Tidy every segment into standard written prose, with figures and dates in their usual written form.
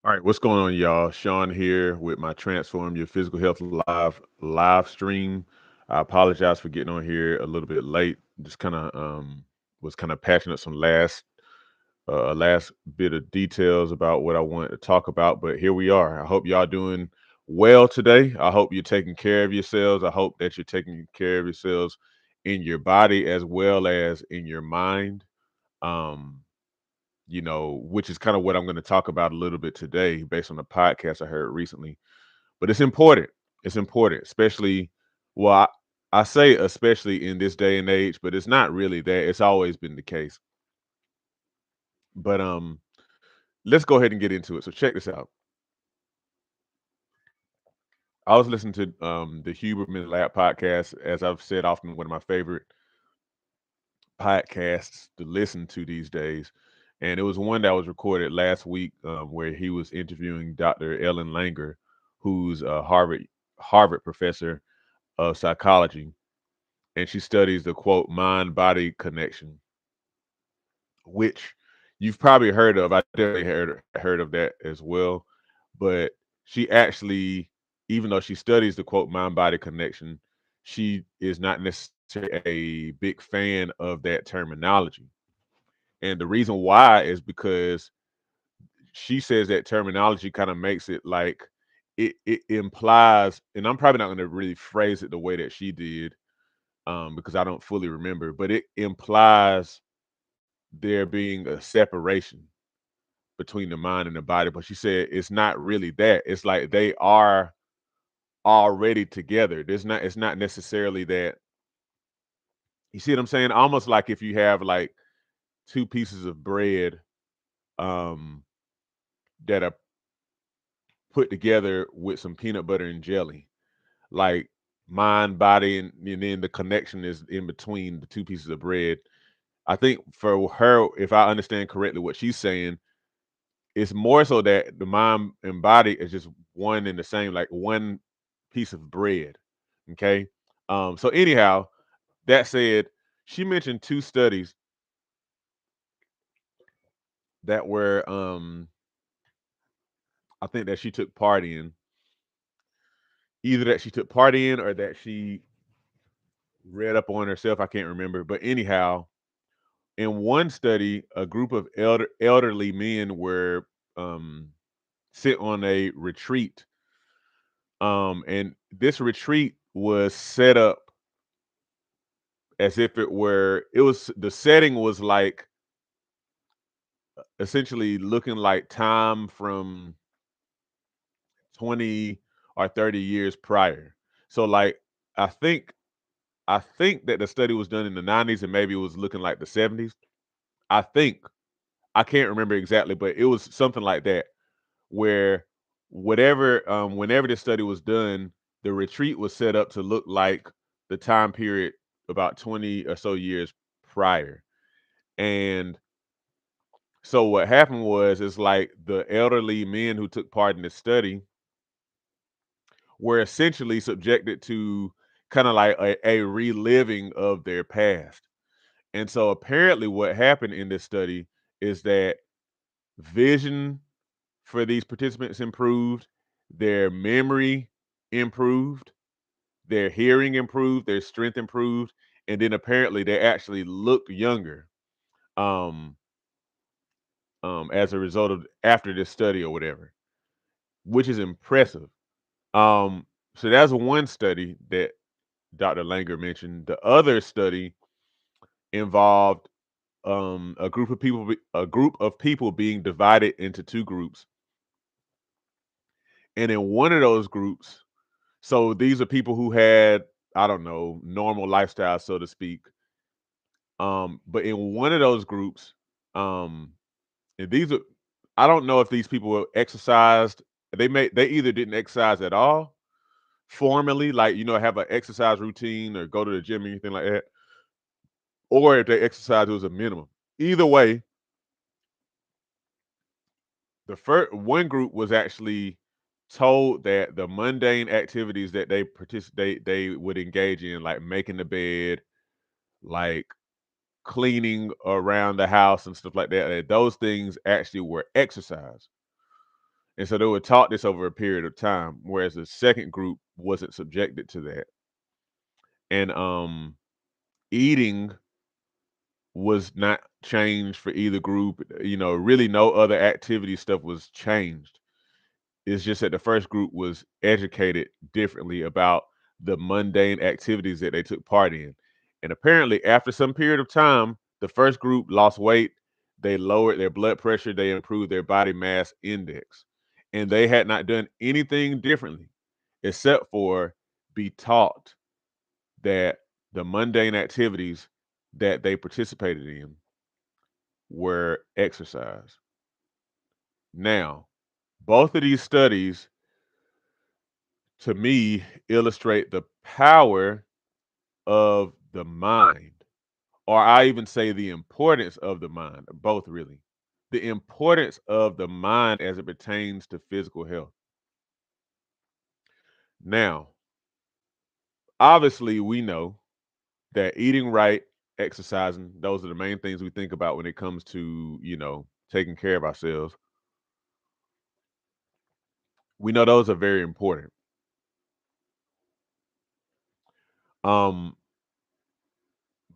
All right, what's going on, y'all? Sean here with my Transform Your Physical Health live stream. I apologize for getting on here a little bit late. Just kind of was kind of patching up some last bit of details about what I wanted to talk about, but here we are. I hope y'all doing well today. I hope you're taking care of yourselves. I hope that you're taking care of yourselves in your body as well as in your mind. Um, which is kind of what I'm going to talk about a little bit today based on the podcast I heard recently. But it's important. It's important, especially, well, I say especially in this day and age, but it's not really that. It's always been the case. But let's go ahead and get into it. So check this out. I was listening to the Huberman Lab podcast, as I've said often, one of my favorite podcasts to listen to these days. And it was one that was recorded last week where he was interviewing Dr. Ellen Langer, who's a Harvard professor of psychology, and she studies the quote mind body connection, which you've probably heard of. I definitely heard of that as well. But she actually, even though she studies the quote mind body connection, she is not necessarily a big fan of that terminology. And the reason why is because she says that terminology kind of makes it like it implies, and I'm probably not going to really phrase it the way that she did, because I don't fully remember, but it implies there being a separation between the mind and the body. But she said it's not really that. It's like they are already together. It's not necessarily that. You see what I'm saying? Almost like if you have like two pieces of bread um that are put together with some peanut butter and jelly, like mind, body, and then the connection is in between the two pieces of bread. I think for her, if I understand correctly what she's saying, it's more so that the mind and body is just one and the same, like one piece of bread. Okay. So anyhow, that said, she mentioned two studies that were I think that she took part in, either that she took part in or that she read up on herself. I can't remember. But anyhow, in one study, a group of elderly men were um, sent on a retreat, and this retreat was set up as if it were. It was the setting was like essentially looking like time from 20 or 30 years prior. So like I think I think that the study was done in the 90s and maybe it was looking like the 70s. I think I can't remember exactly, but it was something like that where whenever this study was done, the retreat was set up to look like the time period about 20 or so years prior. And so what happened was it's like the elderly men who took part in the study were essentially subjected to kind of like a reliving of their past. And so apparently what happened in this study is that vision for these participants improved, their memory improved, their hearing improved, their strength improved, and then apparently they actually looked younger um, as a result of after this study or whatever, which is impressive. Um, so that's one study that Dr. Langer mentioned. The other study involved a group of people being divided into two groups, and in one of those groups, so these are people who had, I don't know, normal lifestyle, so to speak. But in one of those groups, um, and these are, I don't know if these people were exercised. They either didn't exercise at all formally, like have an exercise routine or go to the gym or anything like that, or if they exercise, it was a minimum. Either way, the first one group was actually told that the mundane activities that they would engage in, like making the bed, like cleaning around the house and stuff like that, those things actually were exercise. And so they were taught this over a period of time, whereas the second group wasn't subjected to that. And eating was not changed for either group. Really no other activity stuff was changed. It's just that the first group was educated differently about the mundane activities that they took part in. And apparently, after some period of time, the first group lost weight, they lowered their blood pressure, they improved their body mass index. And they had not done anything differently except for be taught that the mundane activities that they participated in were exercise. Now, both of these studies to me illustrate the power of the mind, or I even say the importance of the mind, both really. The importance of the mind as it pertains to physical health. Now, obviously, we know that eating right, exercising, those are the main things we think about when it comes to, taking care of ourselves. We know those are very important. Um,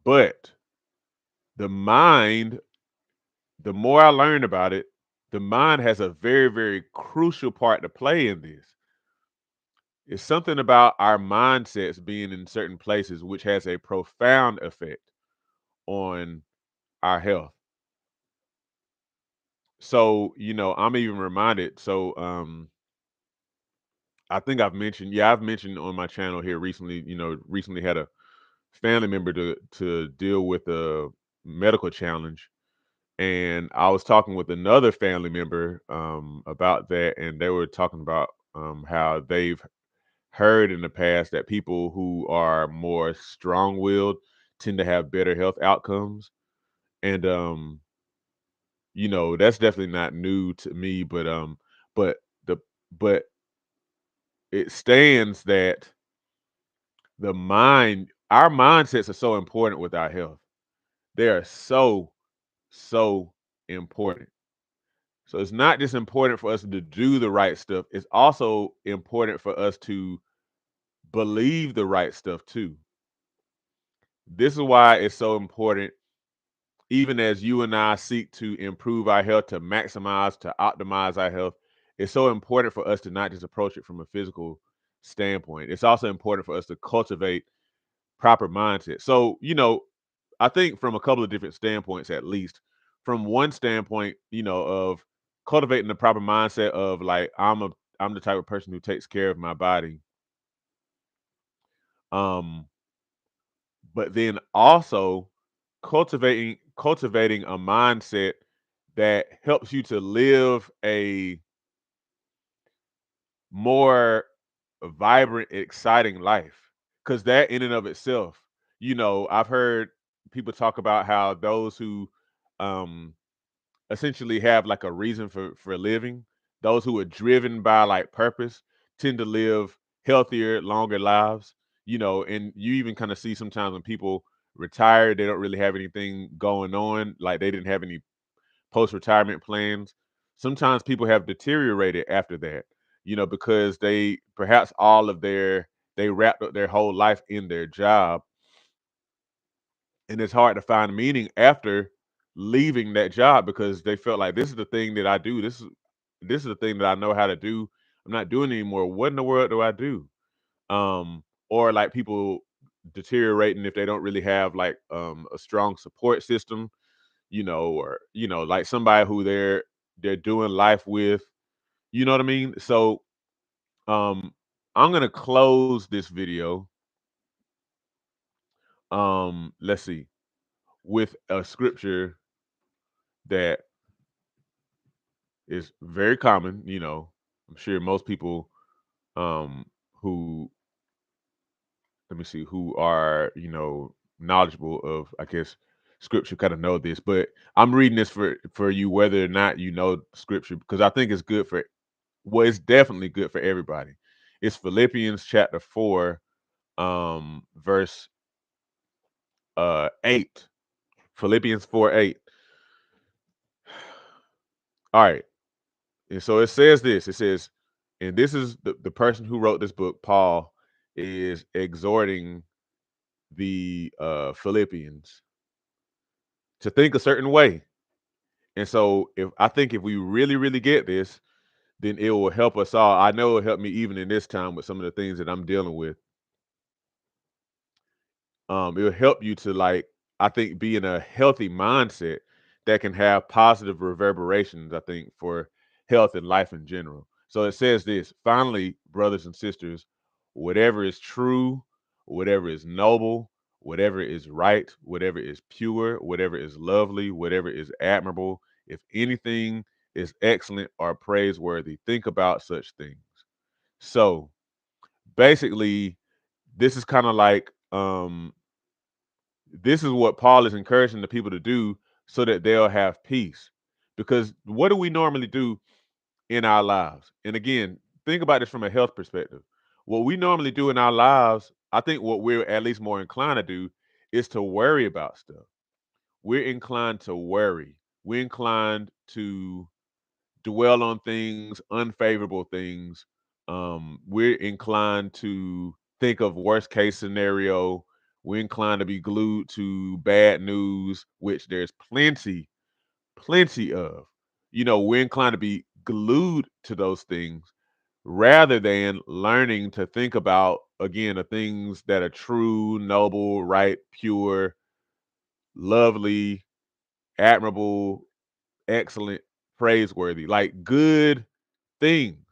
but the mind, the more I learn about it, the mind has a very, very crucial part to play in this. It's something about our mindsets being in certain places which has a profound effect on our health. So, I'm even reminded. So, I think I've mentioned on my channel here recently, recently had a family member to deal with a medical challenge. And I was talking with another family member about that, and they were talking about how they've heard in the past that people who are more strong-willed tend to have better health outcomes. And that's definitely not new to me, but the but it stands that our mindsets are so important with our health. They are so, so important. So it's not just important for us to do the right stuff, it's also important for us to believe the right stuff too. This is why it's so important, even as you and I seek to improve our health, to optimize our health. It's so important for us to not just approach it from a physical standpoint. It's also important for us to cultivate proper mindset. So, I think from a couple of different standpoints, at least. From one standpoint, of cultivating the proper mindset of like I'm the type of person who takes care of my body. Um, but then also cultivating a mindset that helps you to live a more vibrant, exciting life. Because that in and of itself, I've heard people talk about how those who um essentially have like a reason for living, those who are driven by like purpose tend to live healthier, longer lives. And you even kind of see sometimes when people retire, they don't really have anything going on, like they didn't have any post-retirement plans. Sometimes people have deteriorated after that, because they perhaps all of they wrapped up their whole life in their job, and it's hard to find meaning after leaving that job because they felt like this is the thing that I do. This is the thing that I know how to do. I'm not doing it anymore. What in the world do I do? Or like people deteriorating if they don't really have like a strong support system, or like somebody who they're doing life with. You know what I mean? So um I'm gonna close this video. Let's see, with a scripture that is very common. I'm sure most people um who let me see, who are, knowledgeable of, I guess, scripture kind of know this, but I'm reading this for you whether or not you know scripture because I think it's good for well, it's definitely good for everybody. It's Philippians chapter 4, verse 8. Philippians 4:8. All right. And so it says this. It says, and this is the person who wrote this book, Paul, is exhorting the Philippians to think a certain way. And so if we really, really get this, then it will help us all. I know it'll help me even in this time with some of the things that I'm dealing with. It'll help you to, like, I think, be in a healthy mindset that can have positive reverberations, I think, for health and life in general. So it says this: finally, brothers and sisters, whatever is true, whatever is noble, whatever is right, whatever is pure, whatever is lovely, whatever is admirable, if anything is excellent or praiseworthy, think about such things. So basically, this is kind of like this is what Paul is encouraging the people to do so that they'll have peace. Because what do we normally do in our lives? And again, think about this from a health perspective. What we normally do in our lives, I think what we're at least more inclined to do is to worry about stuff. We're inclined to worry. We're inclined to dwell on things, unfavorable things. We're inclined to think of worst case scenario. We're inclined to be glued to bad news, which there's plenty of. We're inclined to be glued to those things rather than learning to think about, again, the things that are true, noble, right, pure, lovely, admirable, excellent, praiseworthy, like good things.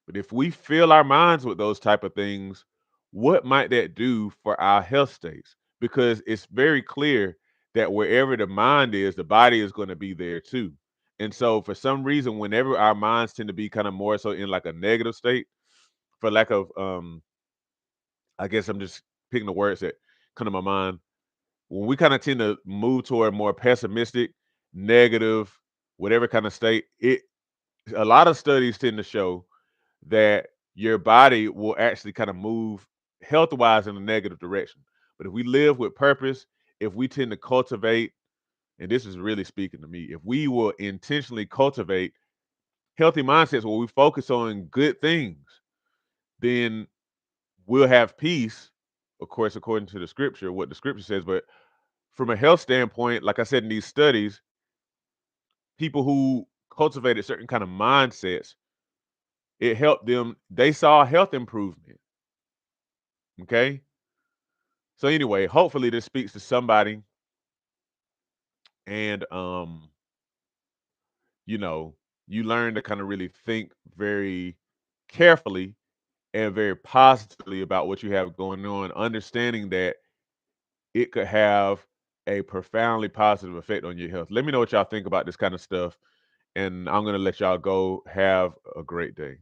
But if we fill our minds with those type of things, what might that do for our health states? Because it's very clear that wherever the mind is, the body is going to be there too. And so for some reason, whenever our minds tend to be kind of more so in like a negative state, for lack of I guess I'm just picking the words that come to my mind. When we kind of tend to move toward more pessimistic, negative, whatever kind of state, it a lot of studies tend to show that your body will actually kind of move health wise in a negative direction. But if we live with purpose, if we tend to cultivate, and this is really speaking to me, if we will intentionally cultivate healthy mindsets where we focus on good things, then we'll have peace, of course, according to the scripture, what the scripture says. But from a health standpoint, like I said in these studies, people who cultivated certain kind of mindsets, it helped them, they saw health improvement. Okay. So anyway, hopefully this speaks to somebody and you know, you learn to kind of really think very carefully and very positively about what you have going on, understanding that it could have a profoundly positive effect on your health. Let me know what y'all think about this kind of stuff, and I'm going to let y'all go. Have a great day.